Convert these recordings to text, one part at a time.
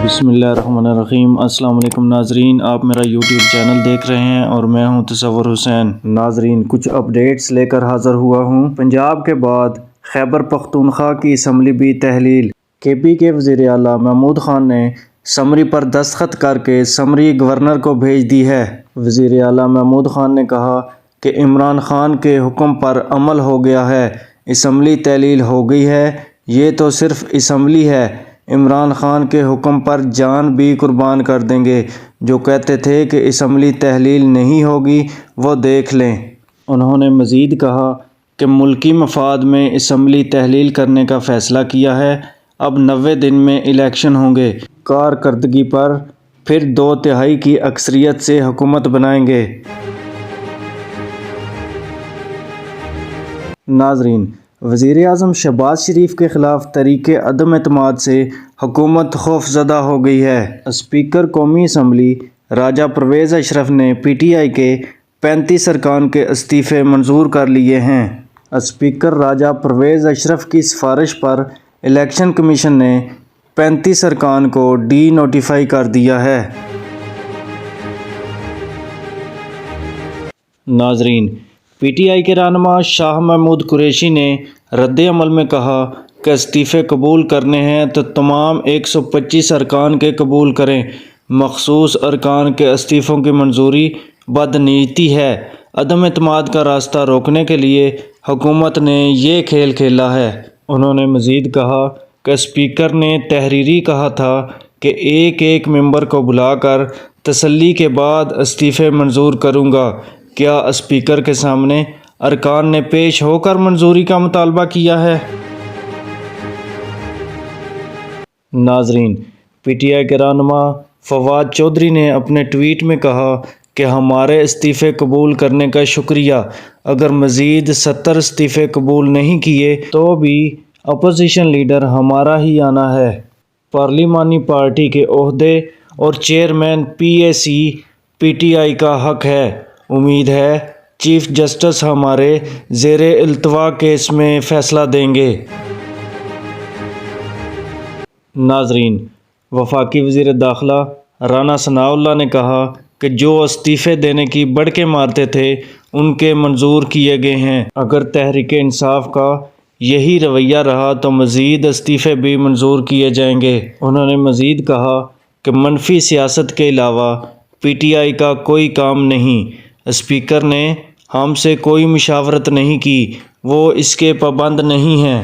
بسم اللہ الرحمن الرحیم۔ السلام علیکم ناظرین، آپ میرا یوٹیوب چینل دیکھ رہے ہیں اور میں ہوں تصور حسین۔ ناظرین، کچھ اپڈیٹس لے کر حاضر ہوا ہوں۔ پنجاب کے بعد خیبر پختونخوا کی اسمبلی بھی تحلیل۔ کے پی کے وزیر اعلیٰ محمود خان نے سمری پر دستخط کر کے سمری گورنر کو بھیج دی ہے۔ وزیر اعلیٰ محمود خان نے کہا کہ عمران خان کے حکم پر عمل ہو گیا ہے، اسمبلی تحلیل ہو گئی ہے۔ یہ تو صرف اسمبلی ہے، عمران خان کے حکم پر جان بھی قربان کر دیں گے۔ جو کہتے تھے کہ اسمبلی تحلیل نہیں ہوگی وہ دیکھ لیں۔ انہوں نے مزید کہا کہ ملکی مفاد میں اسمبلی تحلیل کرنے کا فیصلہ کیا ہے۔ اب 90 دن میں الیکشن ہوں گے، کارکردگی پر پھر 2/3 کی اکثریت سے حکومت بنائیں گے۔ ناظرین، وزیر اعظم شہباز شریف کے خلاف تحریک عدم اعتماد سے حکومت خوفزدہ ہو گئی ہے۔ اسپیکر قومی اسمبلی راجہ پرویز اشرف نے پی ٹی آئی کے 35 ارکان کے استعفے منظور کر لیے ہیں۔ اسپیکر راجہ پرویز اشرف کی سفارش پر الیکشن کمیشن نے 35 ارکان کو ڈی نوٹیفائی کر دیا ہے۔ ناظرین، پی ٹی آئی کے رہنما شاہ محمود قریشی نے رد عمل میں کہا کہ استعفے قبول کرنے ہیں تو تمام 125 ارکان کے قبول کریں۔ مخصوص ارکان کے استعفوں کی منظوری بدنیتی ہے۔ عدم اعتماد کا راستہ روکنے کے لیے حکومت نے یہ کھیل کھیلا ہے۔ انہوں نے مزید کہا کہ اسپیکر نے تحریری کہا تھا کہ ایک ممبر کو بلا کر تسلی کے بعد استعفے منظور کروں گا۔ کیا اسپیکر کے سامنے ارکان نے پیش ہو کر منظوری کا مطالبہ کیا ہے؟ ناظرین، پی ٹی آئی کے رہنما فواد چودھری نے اپنے ٹویٹ میں کہا کہ ہمارے استعفے قبول کرنے کا شکریہ۔ اگر مزید 70 استعفے قبول نہیں کیے تو بھی اپوزیشن لیڈر ہمارا ہی آنا ہے۔ پارلیمانی پارٹی کے عہدے اور chairman P a C P T I کا حق ہے۔ امید ہے چیف جسٹس ہمارے زیر التوا کیس میں فیصلہ دیں گے۔ ناظرین، وفاقی وزیر داخلہ رانا ثناء اللہ نے کہا کہ جو استعفے دینے کی بڑکیں مارتے تھے ان کے منظور کیے گئے ہیں۔ اگر تحریک انصاف کا یہی رویہ رہا تو مزید استعفے بھی منظور کیے جائیں گے۔ انہوں نے مزید کہا کہ منفی سیاست کے علاوہ پی ٹی آئی کا کوئی کام نہیں۔ اسپیکر نے ہم سے کوئی مشاورت نہیں کی، وہ اس کے پابند نہیں ہیں۔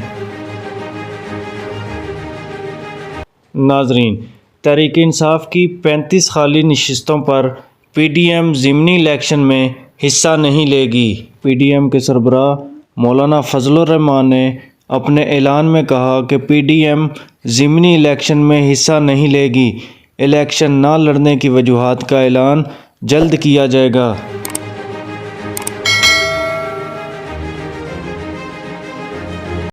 ناظرین، تحریک انصاف کی 35 خالی نشستوں پر پی ڈی ایم ضمنی الیکشن میں حصہ نہیں لے گی۔ پی ڈی ایم کے سربراہ مولانا فضل الرحمان نے اپنے اعلان میں کہا کہ پی ڈی ایم ضمنی الیکشن میں حصہ نہیں لے گی۔ الیکشن نہ لڑنے کی وجوہات کا اعلان جلد کیا جائے گا۔